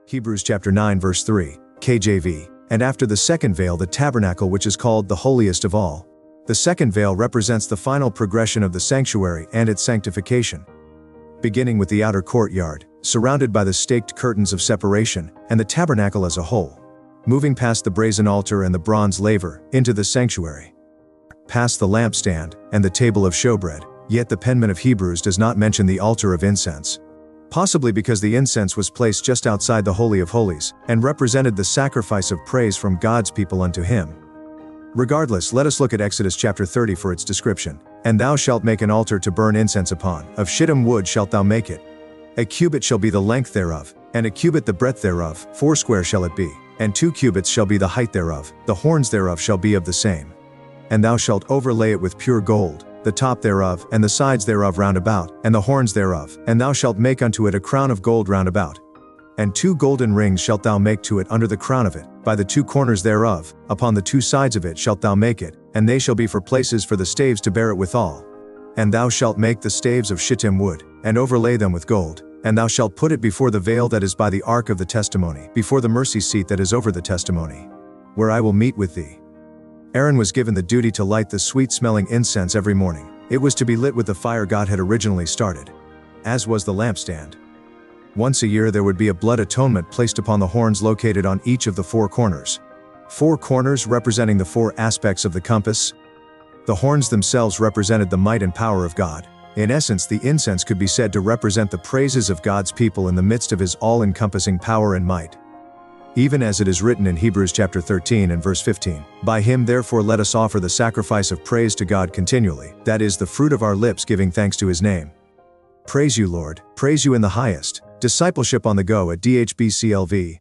Hebrews chapter 9 verse 3, KJV. And after the second veil the tabernacle which is called the holiest of all. The second veil represents the final progression of the sanctuary and its sanctification. Beginning with the outer courtyard, surrounded by the staked curtains of separation, and the tabernacle as a whole. Moving past the brazen altar and the bronze laver, into the sanctuary. Past the lampstand, and the table of showbread, yet the penman of Hebrews does not mention the altar of incense. Possibly because the incense was placed just outside the Holy of Holies, and represented the sacrifice of praise from God's people unto him. Regardless, let us look at Exodus chapter 30 for its description. And thou shalt make an altar to burn incense upon, of shittim wood shalt thou make it. A cubit shall be the length thereof, and a cubit the breadth thereof, 4 shall it be, and 2 cubits shall be the height thereof, the horns thereof shall be of the same. And thou shalt overlay it with pure gold, the top thereof, and the sides thereof round about, and the horns thereof, and thou shalt make unto it a crown of gold round about. And 2 golden rings shalt thou make to it under the crown of it, by the 2 corners thereof, upon the 2 sides of it shalt thou make it, and they shall be for places for the staves to bear it withal. And thou shalt make the staves of shittim wood, and overlay them with gold, and thou shalt put it before the veil that is by the ark of the testimony, before the mercy seat that is over the testimony, where I will meet with thee. Aaron was given the duty to light the sweet-smelling incense every morning. It was to be lit with the fire God had originally started, as was the lampstand. Once a year there would be a blood atonement placed upon the horns located on each of the 4 corners. 4 corners representing the 4 aspects of the compass. The horns themselves represented the might and power of God. In essence, the incense could be said to represent the praises of God's people in the midst of his all-encompassing power and might. Even as it is written in Hebrews chapter 13 and verse 15, by him therefore let us offer the sacrifice of praise to God continually, that is the fruit of our lips giving thanks to his name. Praise you, Lord, praise you in the highest. Discipleship on the go at DHBCLV.